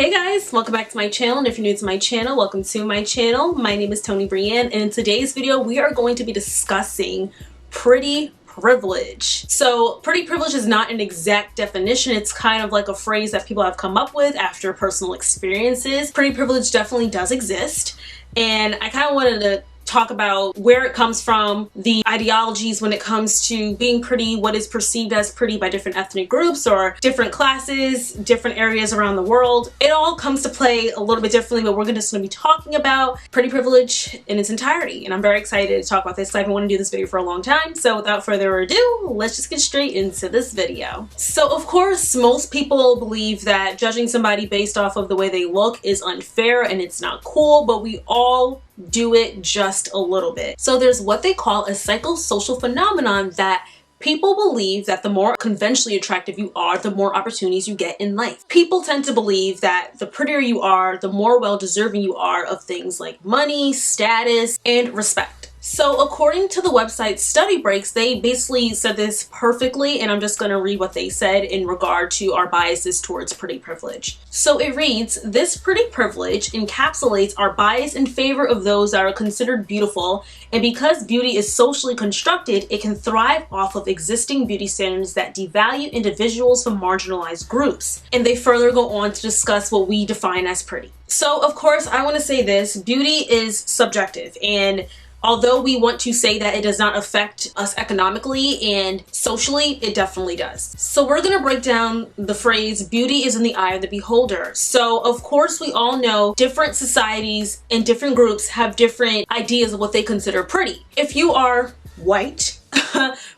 Hey guys, welcome back to my channel, and if you're new to my channel, welcome to my channel. My name is Tony Brienne, and in today's video we are going to be discussing pretty privilege. So pretty privilege is not an exact definition, it's kind of like a phrase that people have come up with after personal experiences. Pretty privilege definitely does exist, and I kind of wanted to talk about where it comes from, the ideologies when it comes to being pretty, what is perceived as pretty by different ethnic groups or different classes, different areas around the world. It all comes to play a little bit differently, but we're just going to be talking about pretty privilege in its entirety, and I'm very excited to talk about this. I've been wanting to do this video for a long time, so without further ado, let's just get straight into this video. So of course, most people believe that judging somebody based off of the way they look is unfair and it's not cool, but we all do it just a little bit. So there's what they call a psychosocial phenomenon that people believe that the more conventionally attractive you are, the more opportunities you get in life. People tend to believe that the prettier you are, the more well-deserving you are of things like money, status, and respect. So according to the website Study Breaks, they basically said this perfectly, and I'm just going to read what they said in regard to our biases towards pretty privilege. So it reads, "This pretty privilege encapsulates our bias in favor of those that are considered beautiful, and because beauty is socially constructed, it can thrive off of existing beauty standards that devalue individuals from marginalized groups." And they further go on to discuss what we define as pretty. So of course, I want to say this, beauty is subjective, and although we want to say that it does not affect us economically and socially, it definitely does. So we're gonna break down the phrase, beauty is in the eye of the beholder. So of course, we all know different societies and different groups have different ideas of what they consider pretty. If you are white,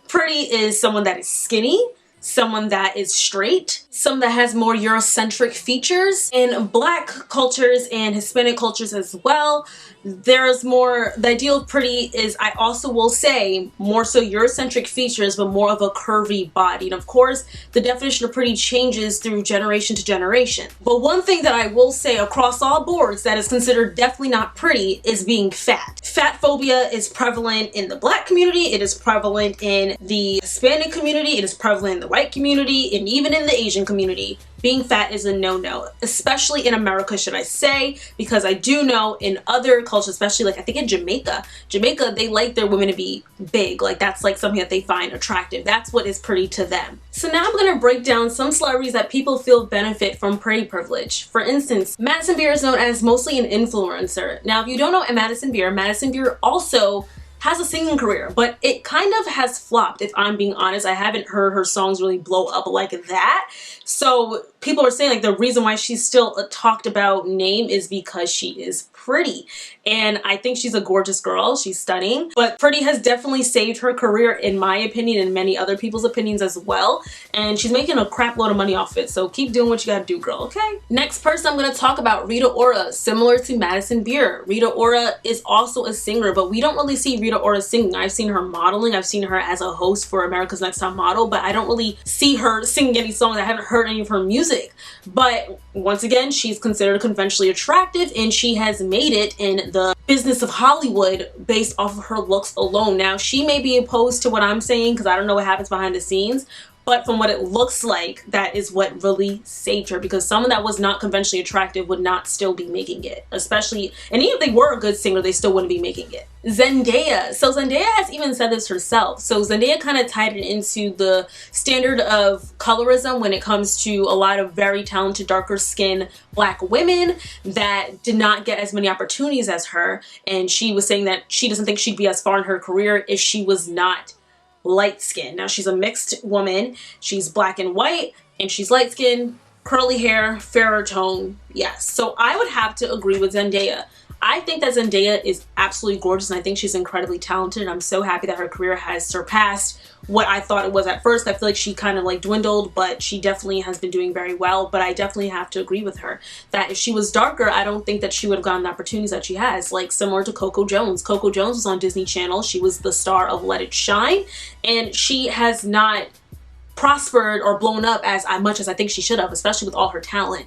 pretty is someone that is skinny, someone that is straight, someone that has more Eurocentric features. In Black cultures and Hispanic cultures as well, there's more, the ideal of pretty is, I also will say, more so Eurocentric features, but more of a curvy body. And of course, the definition of pretty changes through generation to generation. But one thing that I will say across all boards that is considered definitely not pretty is being fat. Fat phobia is prevalent in the Black community, it is prevalent in the Hispanic community, it is prevalent in the white community, and even in the Asian community. Being fat is a no-no, especially in America, should I say, because I do know in other cultures, especially like I think in Jamaica, they like their women to be big. Like that's like something that they find attractive. That's what is pretty to them. So now I'm gonna break down some celebrities that people feel benefit from pretty privilege. For instance, Madison Beer is known as mostly an influencer. Now, if you don't know Madison Beer also has a singing career, but it kind of has flopped, if I'm being honest. I haven't heard her songs really blow up like that. So people are saying like the reason why she's still a talked about name is because she is pretty. And I think she's a gorgeous girl, she's stunning, but pretty has definitely saved her career in my opinion and many other people's opinions as well. And she's making a crap load of money off it, so keep doing what you gotta do, girl, okay? Next person I'm gonna talk about, Rita Ora, similar to Madison Beer. Rita Ora is also a singer, but we don't really see Rita Ora singing. I've seen her modeling, I've seen her as a host for America's Next Top Model, but I don't really see her singing any songs. I haven't heard any of her music. But once again, she's considered conventionally attractive, and she has made it in the business of Hollywood based off of her looks alone. Now, she may be opposed to what I'm saying because I don't know what happens behind the scenes, but from what it looks like, that is what really saved her, because someone that was not conventionally attractive would not still be making it, especially, and even if they were a good singer, they still wouldn't be making it. Zendaya. So Zendaya has even said this herself. So Zendaya kind of tied it into the standard of colorism when it comes to a lot of very talented, darker skinned Black women that did not get as many opportunities as her. And she was saying that she doesn't think she'd be as far in her career if she was not light skin. Now, she's a mixed woman. She's Black and white, and she's light skin, curly hair, fairer tone. Yes. So I would have to agree with Zendaya. I think that Zendaya is absolutely gorgeous, and I think she's incredibly talented, and I'm so happy that her career has surpassed what I thought it was at first. I feel like she kind of like dwindled, but she definitely has been doing very well. But I definitely have to agree with her that if she was darker, I don't think that she would have gotten the opportunities that she has, like similar to Coco Jones. Coco Jones was on Disney Channel. She was the star of Let It Shine, and she has not prospered or blown up as much as I think she should have, especially with all her talent.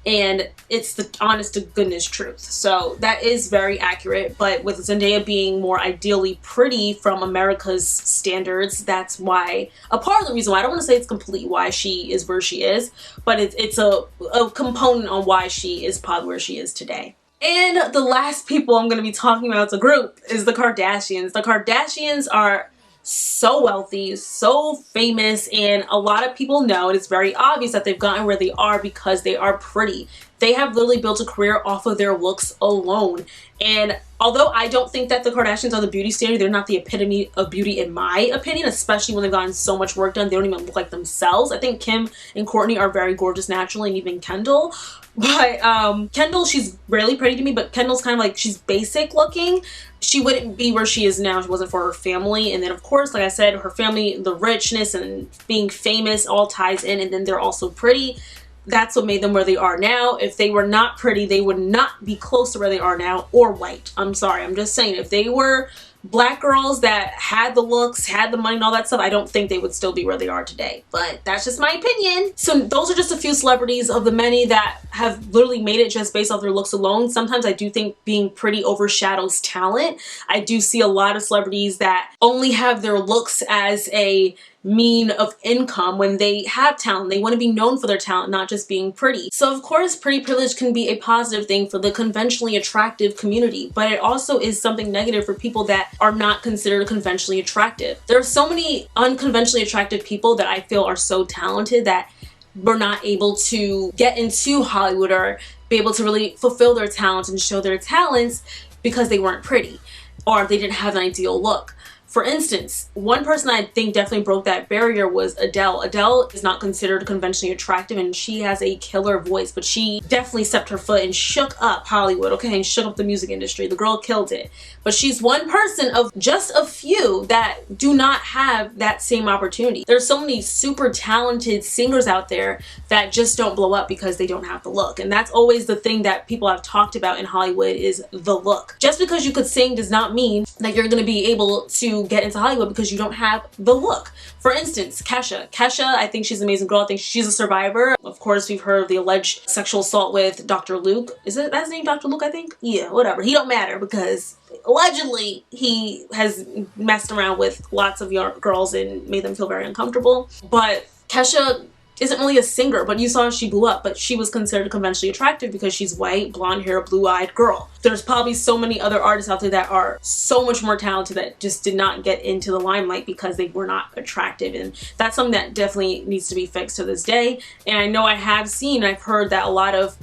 And it's the honest to goodness truth. So that is very accurate. But with Zendaya being more ideally pretty from America's standards, that's why, a part of the reason why, I don't want to say it's complete why she is where she is, but it's a component on why she is probably where she is today. And the last people I'm going to be talking about as a group is the Kardashians. The Kardashians are so wealthy, so famous, and a lot of people know, and it's very obvious that they've gotten where they are because they are pretty. They have literally built a career off of their looks alone. And although I don't think that the Kardashians are the beauty standard, they're not the epitome of beauty in my opinion, especially when they've gotten so much work done. They don't even look like themselves. I think Kim and Kourtney are very gorgeous naturally, and even Kendall. But Kendall, she's really pretty to me, but Kendall's kind of like, she's basic looking. She wouldn't be where she is now if it wasn't for her family. And then of course, like I said, her family, the richness and being famous all ties in, and then they're also pretty. That's what made them where they are now. If they were not pretty, they would not be close to where they are now, or white. I'm sorry, I'm just saying, if they were black girls that had the looks, had the money and all that stuff, I don't think they would still be where they are today. But that's just my opinion. So those are just a few celebrities of the many that have literally made it just based off their looks alone. Sometimes I do think being pretty overshadows talent. I do see a lot of celebrities that only have their looks as a mean of income when they have talent. They want to be known for their talent, not just being pretty. So of course, pretty privilege can be a positive thing for the conventionally attractive community, but it also is something negative for people that are not considered conventionally attractive. There are so many unconventionally attractive people that I feel are so talented that were not able to get into Hollywood or be able to really fulfill their talents and show their talents because they weren't pretty or they didn't have an ideal look. For instance, one person I think definitely broke that barrier was Adele. Adele is not considered conventionally attractive, and she has a killer voice, but she definitely stepped her foot and shook up Hollywood, okay, and shook up the music industry. The girl killed it. But she's one person of just a few that do not have that same opportunity. There's so many super talented singers out there that just don't blow up because they don't have the look. And that's always the thing that people have talked about in Hollywood, is the look. Just because you could sing does not mean that you're going to be able to get into Hollywood because you don't have the look. For instance, Kesha. Kesha, I think she's an amazing girl. I think she's a survivor. Of course, we've heard of the alleged sexual assault with Dr. Luke. Is it that's his name, Dr. Luke, I think? Yeah, whatever. He don't matter because allegedly he has messed around with lots of young girls and made them feel very uncomfortable. But Kesha isn't really a singer, but you saw she blew up, but she was considered conventionally attractive because she's white, blonde hair, blue-eyed girl. There's probably so many other artists out there that are so much more talented that just did not get into the limelight because they were not attractive, and that's something that definitely needs to be fixed to this day. And I know I have seen, I've heard that a lot of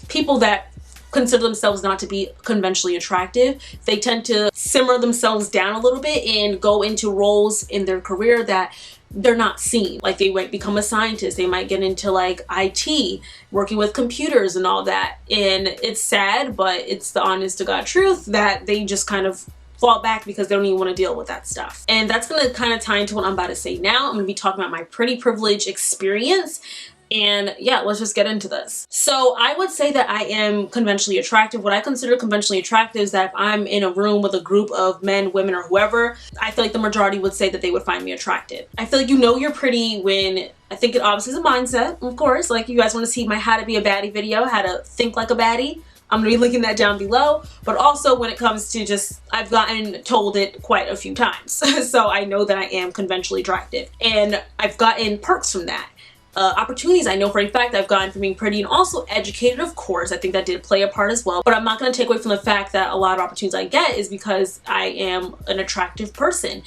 people that consider themselves not to be conventionally attractive, they tend to simmer themselves down a little bit and go into roles in their career that they're not seen. Like they might become a scientist, they might get into like IT, working with computers and all that. And it's sad, but it's the honest to God truth that they just kind of fall back because they don't even want to deal with that stuff. And that's going to kind of tie into what I'm about to say now. I'm going to be talking about my pretty privilege experience. And yeah, let's just get into this. So I would say that I am conventionally attractive. What I consider conventionally attractive is that if I'm in a room with a group of men, women, or whoever, I feel like the majority would say that they would find me attractive. I feel like you know you're pretty when, I think it obviously is a mindset, of course. Like you guys want to see my how to be a baddie video, how to think like a baddie, I'm going to be linking that down below. But also when it comes to just, I've gotten told it quite a few times. So I know that I am conventionally attractive. And I've gotten perks from that. Opportunities I know for a fact I've gotten from being pretty, and also educated, of course. I think that did play a part as well. But I'm not going to take away from the fact that a lot of opportunities I get is because I am an attractive person.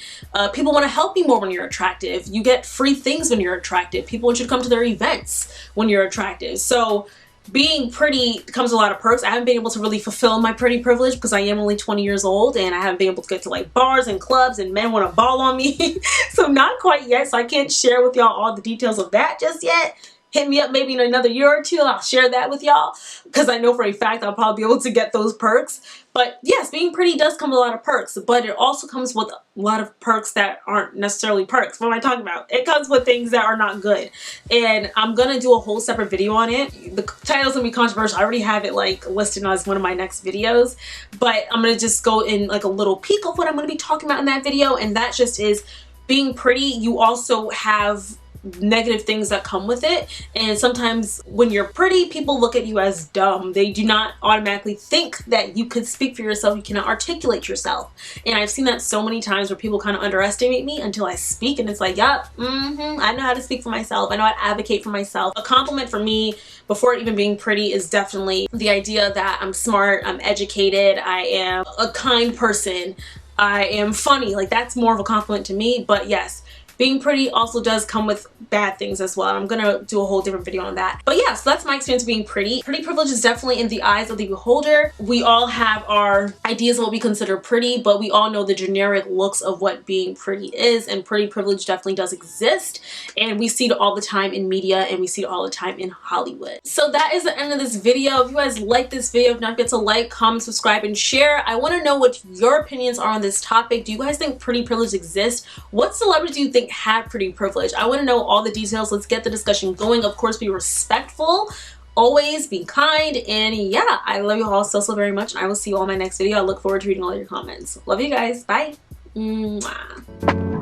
People want to help you more when you're attractive. You get free things when you're attractive. People want you to come to their events when you're attractive. So being pretty comes with a lot of perks. I haven't been able to really fulfill my pretty privilege because I am only 20 years old and I haven't been able to get to like bars and clubs and men want to ball on me. So not quite yet. So I can't share with y'all all the details of that just yet. Hit me up maybe in another year or two. I'll share that with y'all because I know for a fact I'll probably be able to get those perks. But yes, being pretty does come with a lot of perks, but it also comes with a lot of perks that aren't necessarily perks. What am I talking about? It comes with things that are not good. And I'm going to do a whole separate video on it. The title's going to be controversial. I already have it like listed as one of my next videos, but I'm going to just go in like a little peek of what I'm going to be talking about in that video. And that just is being pretty. You also have negative things that come with it. And sometimes when you're pretty, people look at you as dumb. They do not automatically think that you could speak for yourself, you cannot articulate yourself. And I've seen that so many times where people kind of underestimate me until I speak, and it's like, yep, I know how to speak for myself, I know how to advocate for myself. A compliment for me before even being pretty is definitely the idea that I'm smart, I'm educated, I am a kind person, I am funny. Like, that's more of a compliment to me. But yes, being pretty also does come with bad things as well. I'm gonna do a whole different video on that. But yeah, so that's my experience being pretty. Pretty privilege is definitely in the eyes of the beholder. We all have our ideas of what we consider pretty, but we all know the generic looks of what being pretty is, and pretty privilege definitely does exist. And we see it all the time in media, and we see it all the time in Hollywood. So that is the end of this video. If you guys like this video, don't forget to like, comment, subscribe, and share. I want to know what your opinions are on this topic. Do you guys think pretty privilege exists? What celebrities do you think have pretty privilege? I want to know all the details. Let's get the discussion going. Of course, be respectful, always be kind, and yeah, I love you all so very much, and I will see you all in my next video. I look forward to reading all your comments. Love you guys. Bye. Mwah.